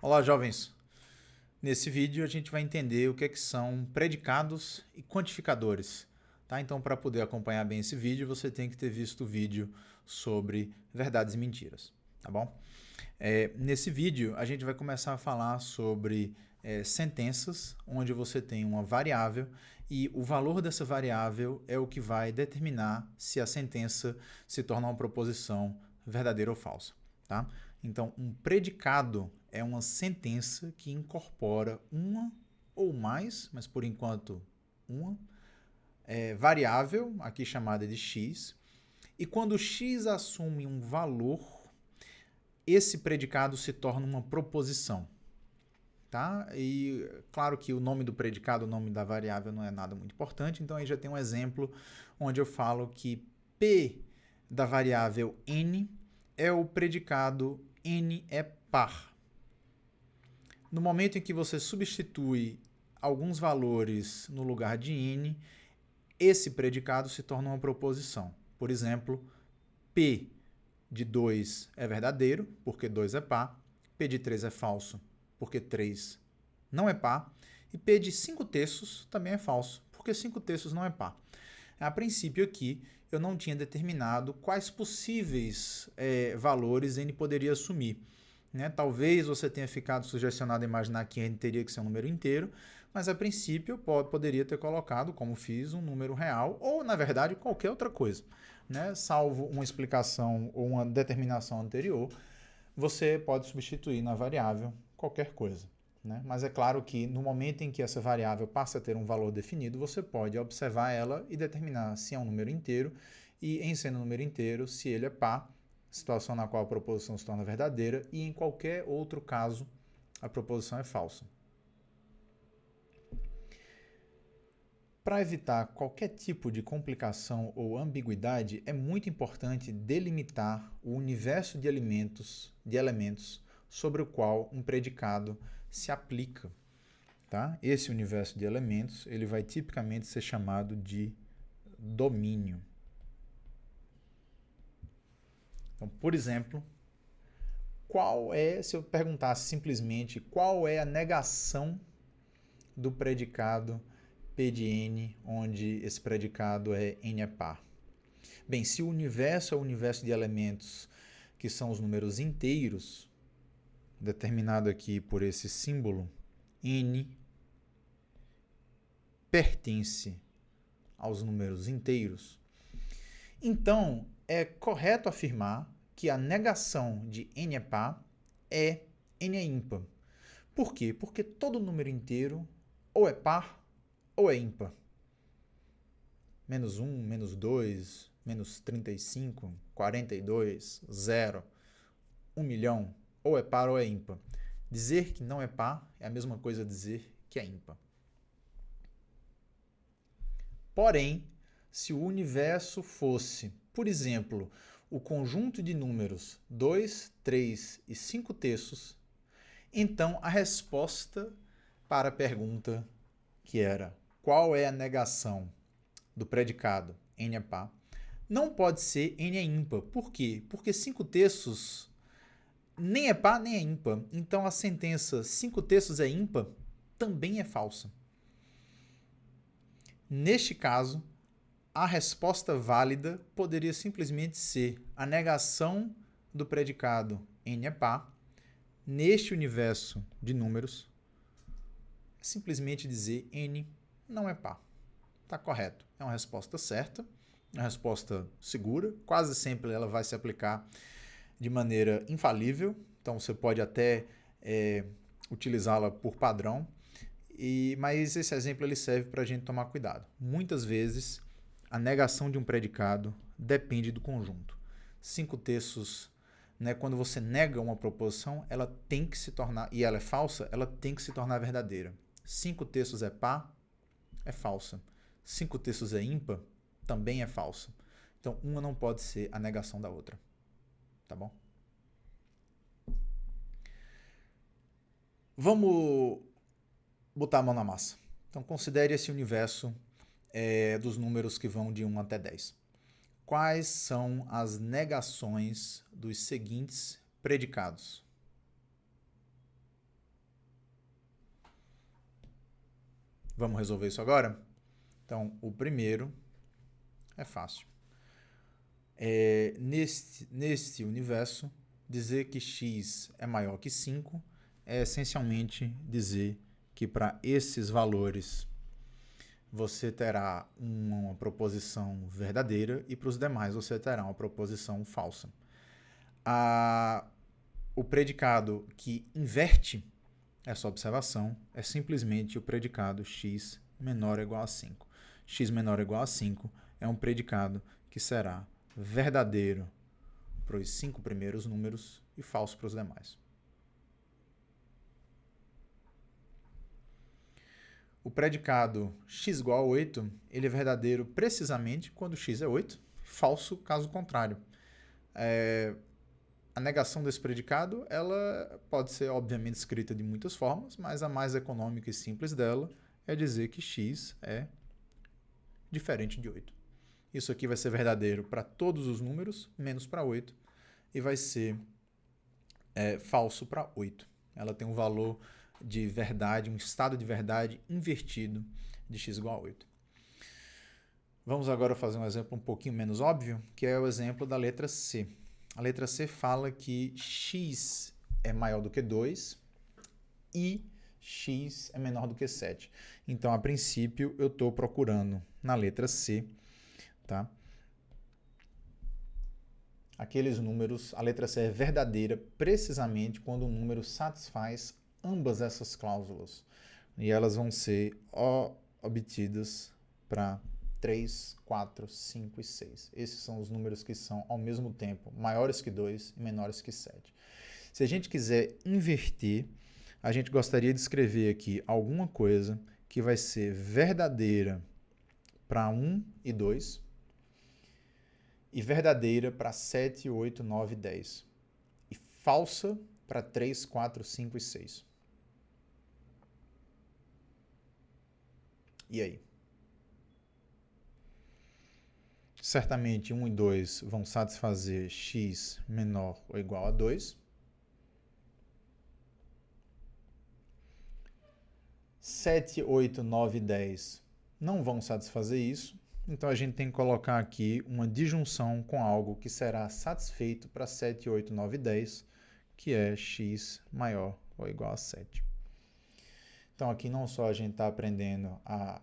Olá, jovens! Nesse vídeo a gente vai entender o que são predicados e quantificadores. Tá? Então, para poder acompanhar bem esse vídeo, você tem que ter visto o vídeo sobre verdades e mentiras. Tá bom? Nesse vídeo, a gente vai começar a falar sobre sentenças, onde você tem uma variável e o valor dessa variável é o que vai determinar se a sentença se torna uma proposição verdadeira ou falsa. Tá? Então, um predicado é uma sentença que incorpora uma ou mais, mas por enquanto uma, variável, aqui chamada de x, e quando x assume um valor, esse predicado se torna uma proposição. Tá? E claro que o nome do predicado, o nome da variável não é nada muito importante, então aí já tem um exemplo onde eu falo que P da variável n é o predicado n é par. No momento em que você substitui alguns valores no lugar de n, esse predicado se torna uma proposição. Por exemplo, P de 2 é verdadeiro, porque 2 é par, P de 3 é falso, porque 3 não é par, e P de 5/3 também é falso, porque 5/3 não é par. A princípio aqui, eu não tinha determinado quais possíveis valores n poderia assumir. Né? Talvez você tenha ficado sugestionado a imaginar que n teria que ser um número inteiro, mas a princípio eu poderia ter colocado, como fiz, um número real, ou na verdade qualquer outra coisa. Né? Salvo uma explicação ou uma determinação anterior, você pode substituir na variável qualquer coisa. Né? Mas é claro que no momento em que essa variável passa a ter um valor definido, você pode observar ela e determinar se é um número inteiro, e em sendo um número inteiro, se ele é par, situação na qual a proposição se torna verdadeira, e em qualquer outro caso, a proposição é falsa. Para evitar qualquer tipo de complicação ou ambiguidade, é muito importante delimitar o universo de elementos sobre o qual um predicado se aplica. Tá? Esse universo de elementos ele vai tipicamente ser chamado de domínio. Então, por exemplo, se eu perguntasse simplesmente qual é a negação do predicado P de n, onde esse predicado é n é par? Bem, se o universo é o universo de elementos que são os números inteiros, determinado aqui por esse símbolo, n pertence aos números inteiros, então é correto afirmar que a negação de n é par é n é ímpar. Por quê? Porque todo número inteiro ou é par ou é ímpar. -1, -2, -35, 42, 0, 1 milhão, ou é par ou é ímpar. Dizer que não é par é a mesma coisa dizer que é ímpar. Porém, se o universo fosse, por exemplo, o conjunto de números 2, 3 e 5/3, então a resposta para a pergunta que era qual é a negação do predicado n é par, não pode ser n é ímpar. Por quê? Porque 5/3 nem é par nem é ímpar. Então a sentença 5/3 é ímpar também é falsa. Neste caso, a resposta válida poderia simplesmente ser a negação do predicado n é par. Neste universo de números, simplesmente dizer n não é par. Está correto. É uma resposta certa, uma resposta segura. Quase sempre ela vai se aplicar de maneira infalível. Então você pode até utilizá-la por padrão. Mas esse exemplo ele serve para a gente tomar cuidado. Muitas vezes a negação de um predicado depende do conjunto. 5/3, né, quando você nega uma proposição, ela tem que se tornar, e ela é falsa, ela tem que se tornar verdadeira. 5/3 é par, é falsa. 5/3 é ímpar, também é falsa. Então, uma não pode ser a negação da outra. Tá bom? Vamos botar a mão na massa. Então, considere esse universo dos números que vão de 1 até 10. Quais são as negações dos seguintes predicados? Vamos resolver isso agora? Então, o primeiro é fácil. Neste universo, dizer que x é maior que 5 é essencialmente dizer que para esses valores você terá uma proposição verdadeira e para os demais você terá uma proposição falsa. O predicado que inverte essa observação é simplesmente o predicado x menor ou igual a 5. X menor ou igual a 5 é um predicado que será verdadeiro para os 5 primeiros números e falso para os demais. O predicado x igual a 8, ele é verdadeiro precisamente quando x é 8, falso caso contrário. A negação desse predicado, ela pode ser obviamente escrita de muitas formas, mas a mais econômica e simples dela é dizer que x é diferente de 8. Isso aqui vai ser verdadeiro para todos os números, menos para 8, e vai ser falso para 8. Ela tem um valor de verdade, um estado de verdade invertido de x igual a 8. Vamos agora fazer um exemplo um pouquinho menos óbvio, que é o exemplo da letra C. A letra C fala que x é maior do que 2 e x é menor do que 7. Então, a princípio, eu estou procurando na letra C, tá? Aqueles números, a letra C é verdadeira precisamente quando o número satisfaz ambas essas cláusulas. E elas vão ser obtidas para 3, 4, 5 e 6. Esses são os números que são, ao mesmo tempo, maiores que 2 e menores que 7. Se a gente quiser inverter, a gente gostaria de escrever aqui alguma coisa que vai ser verdadeira para 1 e 2 e verdadeira para 7, 8, 9 e 10. E falsa para 3, 4, 5 e 6. E aí? Certamente 1 e 2 vão satisfazer x menor ou igual a 2. 7, 8, 9 e 10 não vão satisfazer isso. Então, a gente tem que colocar aqui uma disjunção com algo que será satisfeito para 7, 8, 9 e 10, que é x maior ou igual a 7. Então, aqui não só a gente está aprendendo a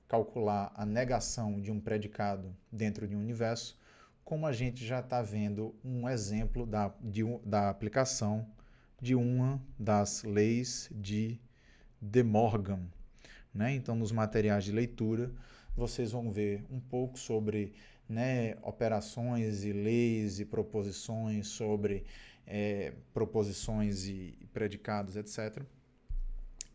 calcular a negação de um predicado dentro de um universo, como a gente já está vendo um exemplo da aplicação de uma das leis de De Morgan, né? Então, nos materiais de leitura, vocês vão ver um pouco sobre, né, operações e leis e proposições, sobre proposições e predicados, etc.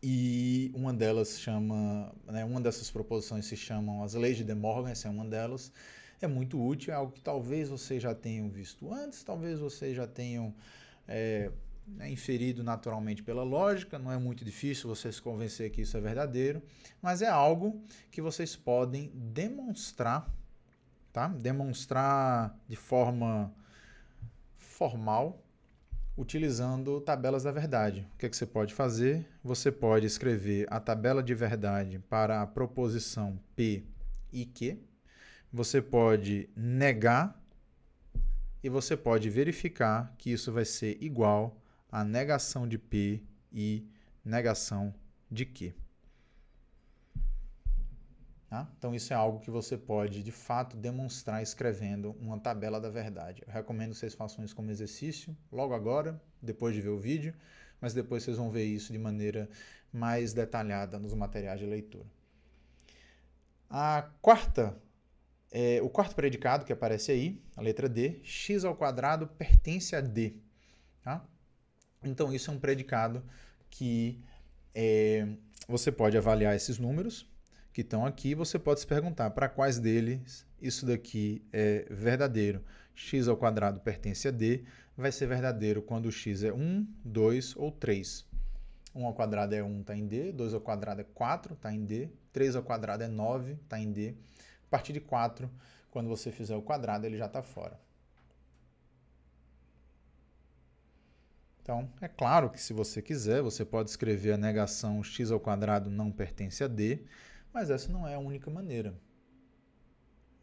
E uma delas chama, né, uma dessas proposições se chamam as leis de De Morgan, essa é uma delas. É muito útil, é algo que talvez vocês já tenham visto antes, talvez vocês já tenham inferido naturalmente pela lógica, não é muito difícil você se convencer que isso é verdadeiro, mas é algo que vocês podem demonstrar, tá? Demonstrar de forma formal, utilizando tabelas da verdade. O que você pode fazer? Você pode escrever a tabela de verdade para a proposição P e Q, você pode negar e você pode verificar que isso vai ser igual a negação de P e negação de Q. Tá? Então, isso é algo que você pode, de fato, demonstrar escrevendo uma tabela da verdade. Eu recomendo que vocês façam isso como exercício, logo agora, depois de ver o vídeo, mas depois vocês vão ver isso de maneira mais detalhada nos materiais de leitura. O quarto predicado que aparece aí, a letra D, x ao quadrado pertence a D. Tá? Então, isso é um predicado que você pode avaliar esses números que estão aqui. Você pode se perguntar para quais deles isso daqui é verdadeiro. X ao quadrado pertence a D, vai ser verdadeiro quando x é 1, 2 ou 3. 1 ao quadrado é 1, está em D. 2 ao quadrado é 4, está em D. 3 ao quadrado é 9, está em D. A partir de 4, quando você fizer o quadrado, ele já está fora. Então, é claro que se você quiser, você pode escrever a negação x² não pertence a D, mas essa não é a única maneira.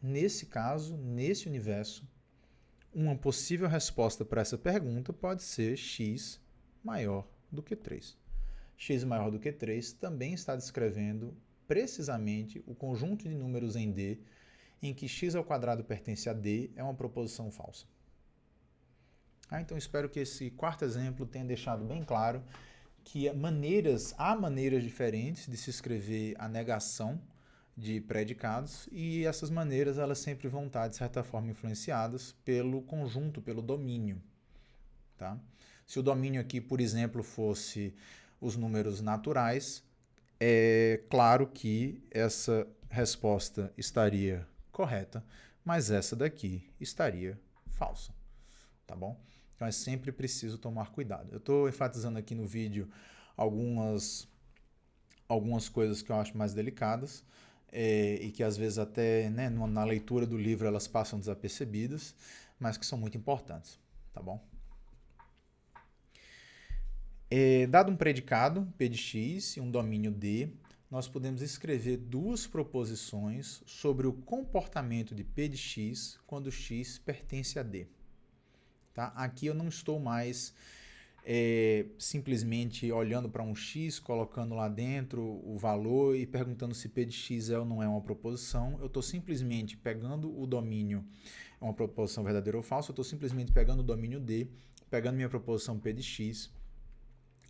Nesse caso, nesse universo, uma possível resposta para essa pergunta pode ser x maior do que 3. X maior do que 3 também está descrevendo precisamente o conjunto de números em D em que x² pertence a D é uma proposição falsa. Então, espero que esse quarto exemplo tenha deixado bem claro que há maneiras diferentes de se escrever a negação de predicados, e essas maneiras elas sempre vão estar, de certa forma, influenciadas pelo conjunto, pelo domínio. Tá? Se o domínio aqui, por exemplo, fosse os números naturais, é claro que essa resposta estaria correta, mas essa daqui estaria falsa. Tá bom? Então é sempre preciso tomar cuidado. Eu estou enfatizando aqui no vídeo algumas coisas que eu acho mais delicadas e que às vezes até na leitura do livro elas passam desapercebidas, mas que são muito importantes. Tá bom? Dado um predicado, P de x, e um domínio D, nós podemos escrever duas proposições sobre o comportamento de P de x quando x pertence a D. Tá? Aqui eu não estou mais simplesmente olhando para um x, colocando lá dentro o valor e perguntando se P de x é ou não é uma proposição. Eu estou simplesmente pegando o domínio, é uma proposição verdadeira ou falsa, eu estou simplesmente pegando o domínio D, pegando minha proposição P de x,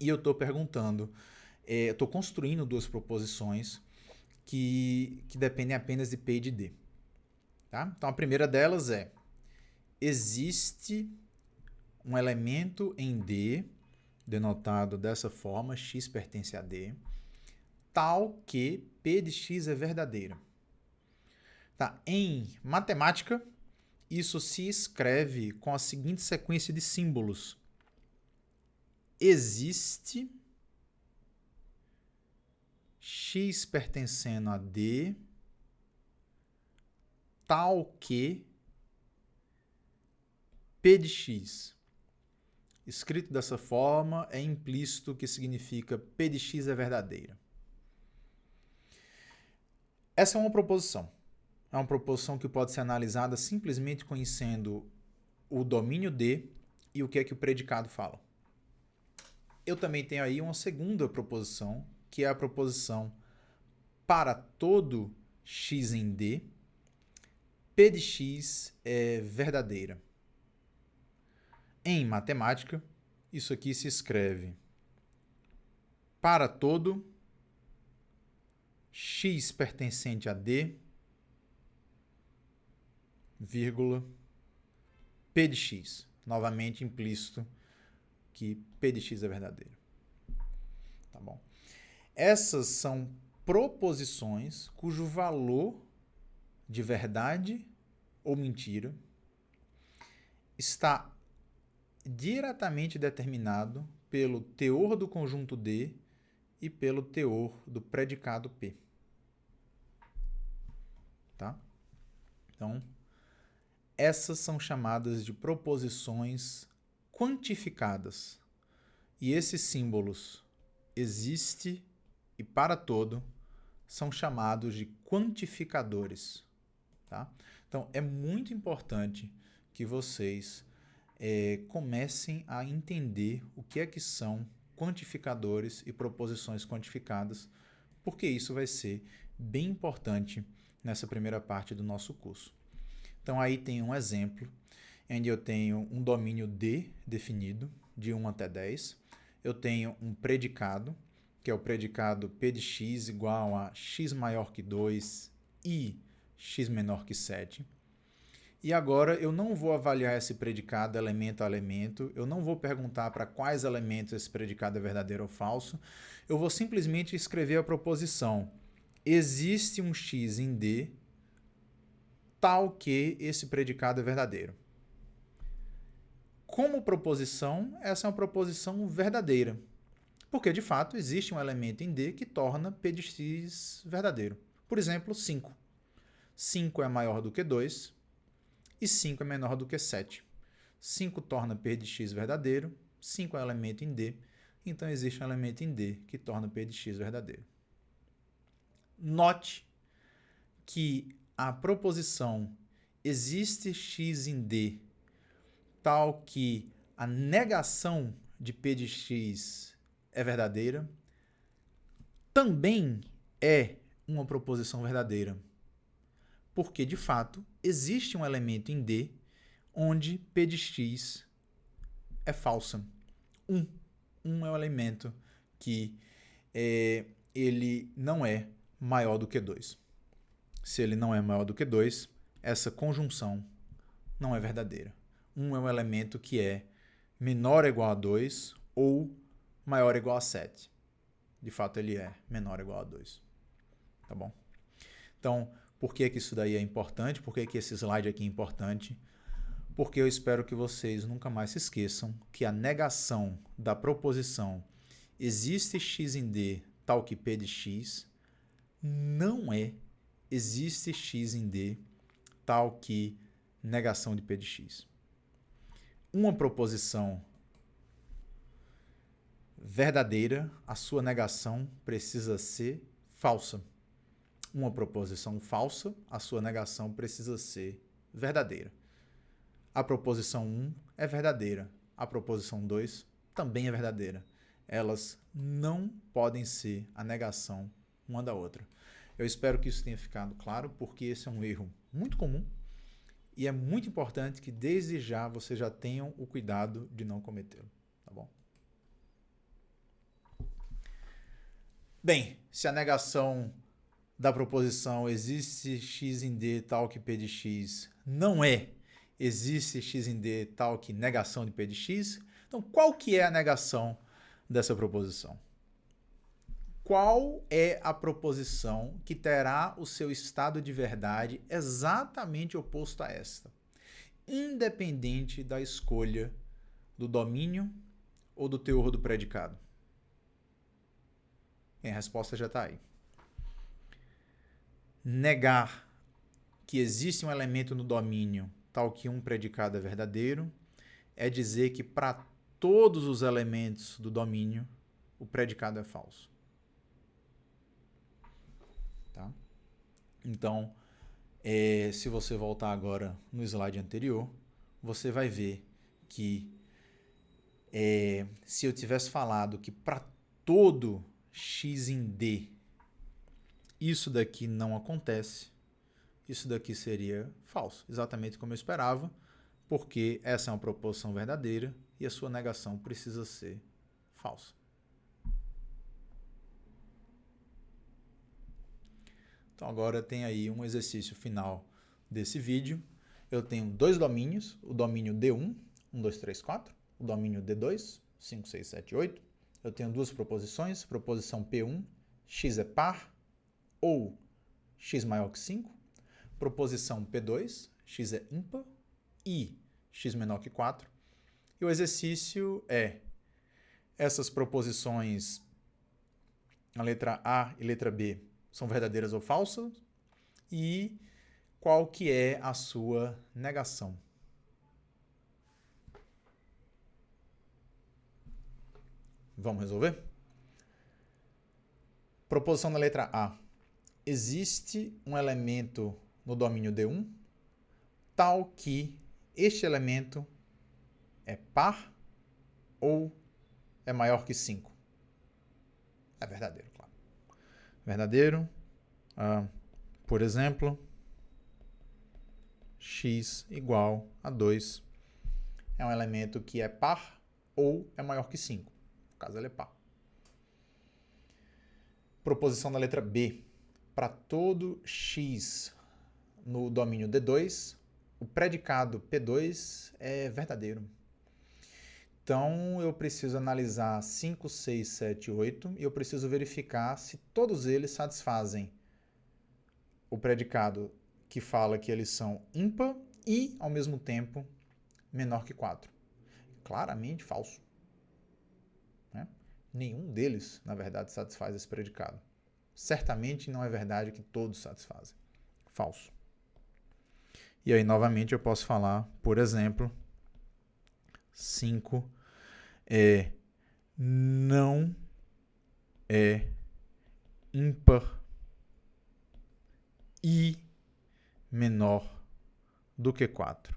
e eu estou perguntando, eu estou construindo duas proposições que dependem apenas de P e de D. Tá? Então a primeira delas é: existe um elemento em D, denotado dessa forma, x pertence a D, tal que P de x é verdadeira. Tá? Em matemática, isso se escreve com a seguinte sequência de símbolos: existe x pertencendo a D, tal que P de x. Escrito dessa forma, é implícito que significa P de x é verdadeira. Essa é uma proposição. É uma proposição que pode ser analisada simplesmente conhecendo o domínio D e o que é que o predicado fala. Eu também tenho aí uma segunda proposição, que é a proposição para todo x em D, P de x é verdadeira. Em matemática, isso aqui se escreve para todo x pertencente a D, vírgula, P de x. Novamente implícito que P de x é verdadeiro. Tá bom? Essas são proposições cujo valor de verdade ou mentira está diretamente determinado pelo teor do conjunto D e pelo teor do predicado P. Tá? Então, essas são chamadas de proposições quantificadas. E esses símbolos existe e para todo são chamados de quantificadores. Tá? Então, é muito importante que vocês comecem a entender o que é que são quantificadores e proposições quantificadas, porque isso vai ser bem importante nessa primeira parte do nosso curso. Então, aí tem um exemplo, onde eu tenho um domínio D definido, de 1 até 10. Eu tenho um predicado, que é o predicado P de x igual a x maior que 2 e x menor que 7. E agora eu não vou avaliar esse predicado elemento a elemento, eu não vou perguntar para quais elementos esse predicado é verdadeiro ou falso, eu vou simplesmente escrever a proposição: existe um x em D tal que esse predicado é verdadeiro. Como proposição, essa é uma proposição verdadeira, porque de fato existe um elemento em D que torna P de x verdadeiro. Por exemplo, 5. 5 é maior do que 2 e 5 é menor do que 7. 5 torna P de x verdadeiro, 5 é um elemento em D, então existe um elemento em D que torna P de x verdadeiro. Note que a proposição existe x em D tal que a negação de P de x é verdadeira, também é uma proposição verdadeira. Porque, de fato, existe um elemento em D onde P de x é falsa. 1. 1 é um elemento que ele não é maior do que 2. Se ele não é maior do que 2, essa conjunção não é verdadeira. 1 é um elemento que é menor ou igual a 2 ou maior ou igual a 7. De fato, ele é menor ou igual a 2. Tá bom? Então, por que isso daí é importante? Por que esse slide aqui é importante? Porque eu espero que vocês nunca mais se esqueçam que a negação da proposição existe x em D tal que P de x não é existe x em D tal que negação de P de x. Uma proposição verdadeira, a sua negação precisa ser falsa. Uma proposição falsa, a sua negação precisa ser verdadeira. A proposição 1 é verdadeira. A proposição 2 também é verdadeira. Elas não podem ser a negação uma da outra. Eu espero que isso tenha ficado claro, porque esse é um erro muito comum e é muito importante que desde já vocês já tenham o cuidado de não cometê-lo. Tá bom? Bem, se a negação da proposição existe x em D tal que P de x não é existe x em D tal que negação de P de x, então qual que é a negação dessa proposição? Qual é a proposição que terá o seu estado de verdade exatamente oposto a esta, independente da escolha do domínio ou do teor do predicado? A resposta já está aí. Negar que existe um elemento no domínio tal que um predicado é verdadeiro é dizer que para todos os elementos do domínio o predicado é falso. Tá? Então, se você voltar agora no slide anterior, você vai ver que se eu tivesse falado que para todo x em D isso daqui não acontece, isso daqui seria falso, exatamente como eu esperava, porque essa é uma proposição verdadeira e a sua negação precisa ser falsa. Então agora tem aí um exercício final desse vídeo. Eu tenho dois domínios, o domínio D1, 1, 2, 3, 4, o domínio D2, 5, 6, 7, 8. Eu tenho duas proposições, proposição P1, x é par ou x maior que 5. Proposição P2, x é ímpar e x menor que 4. E o exercício é essas proposições, a letra A e letra B, são verdadeiras ou falsas? E qual que é a sua negação? Vamos resolver? Proposição da letra A. Existe um elemento no domínio D1 tal que este elemento é par ou é maior que 5? É verdadeiro, claro. Verdadeiro. Por exemplo, x igual a 2 é um elemento que é par ou é maior que 5. No caso, ele é par. Proposição da letra B. Para todo x no domínio D2, o predicado P2 é verdadeiro. Então, eu preciso analisar 5, 6, 7, 8 e eu preciso verificar se todos eles satisfazem o predicado que fala que eles são ímpar e, ao mesmo tempo, menor que 4. Claramente falso. Né? Nenhum deles, na verdade, satisfaz esse predicado. Certamente não é verdade que todos satisfazem. Falso. E aí, novamente, eu posso falar, por exemplo, 5 não é ímpar e menor do que 4.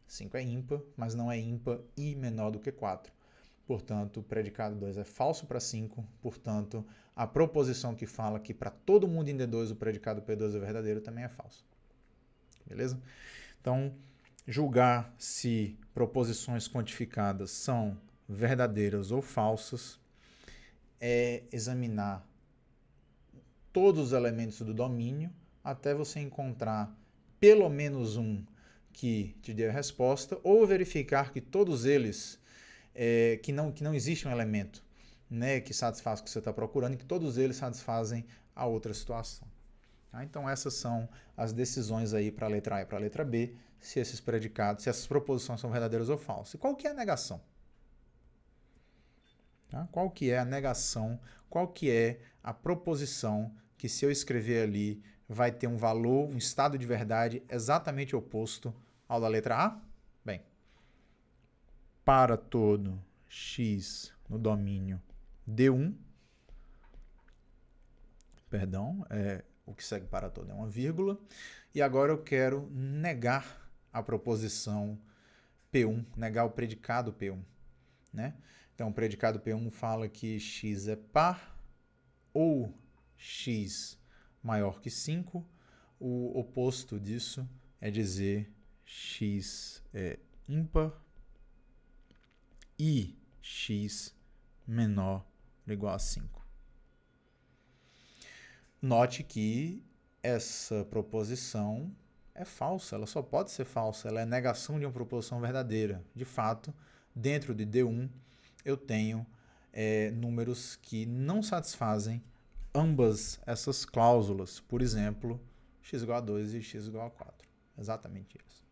5 é ímpar, mas não é ímpar e menor do que 4. Portanto, o predicado 2 é falso para 5. Portanto, a proposição que fala que para todo mundo em D2 o predicado P2 é verdadeiro também é falso. Beleza? Então, julgar se proposições quantificadas são verdadeiras ou falsas é examinar todos os elementos do domínio até você encontrar pelo menos um que te dê a resposta, ou verificar que todos eles, que não existe um elemento, né, que satisfaz o que você está procurando e que todos eles satisfazem a outra situação. Tá? Então essas são as decisões aí para a letra A e para a letra B, se esses predicados, se essas proposições são verdadeiras ou falsas. E qual que é a negação? Tá? Qual que é a negação? Qual que é a proposição que, se eu escrever ali, vai ter um valor, um estado de verdade exatamente oposto ao da letra A? Bem, para todo x no domínio D1, o que segue para todo é uma vírgula, e agora eu quero negar a proposição P1, negar o predicado P1, né? Então, o predicado P1 fala que x é par ou x maior que 5. O oposto disso é dizer x é ímpar e x menor ou igual a 5. Note que essa proposição é falsa, ela só pode ser falsa, ela é negação de uma proposição verdadeira. De fato, dentro de D1, eu tenho números que não satisfazem ambas essas cláusulas. Por exemplo, x igual a 2 e x igual a 4. Exatamente isso.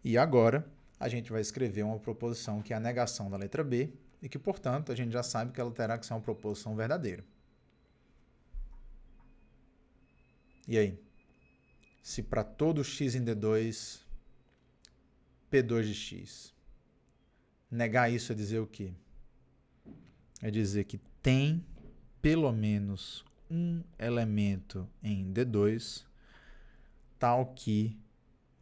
E agora, a gente vai escrever uma proposição que é a negação da letra B e que, portanto, a gente já sabe que ela terá que ser uma proposição verdadeira. E aí? Se para todo x em D2, P2 de x, negar isso é dizer o quê? É dizer que tem pelo menos um elemento em D2 tal que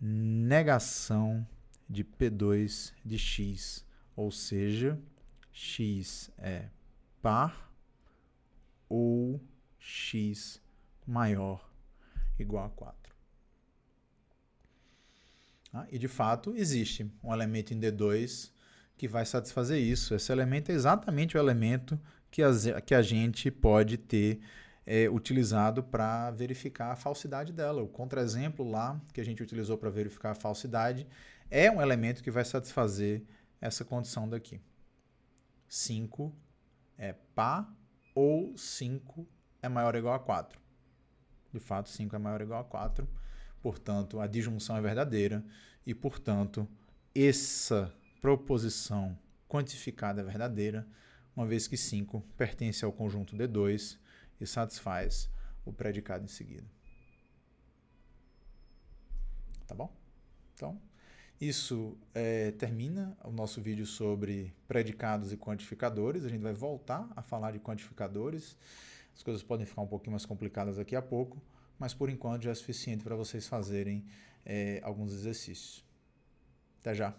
negação de P2 de x, ou seja, x é par ou x maior igual a 4. E de fato existe um elemento em D2 que vai satisfazer isso. Esse elemento é exatamente o elemento que a gente pode ter utilizado para verificar a falsidade dela. O contra-exemplo lá que a gente utilizou para verificar a falsidade é um elemento que vai satisfazer essa condição daqui. 5 é par ou 5 é maior ou igual a 4. De fato, 5 é maior ou igual a 4. Portanto, a disjunção é verdadeira e, portanto, essa proposição quantificada é verdadeira, uma vez que 5 pertence ao conjunto D2 e satisfaz o predicado em seguida. Tá bom? Então, isso termina o nosso vídeo sobre predicados e quantificadores. A gente vai voltar a falar de quantificadores. As coisas podem ficar um pouquinho mais complicadas daqui a pouco, mas por enquanto já é suficiente para vocês fazerem alguns exercícios. Até já!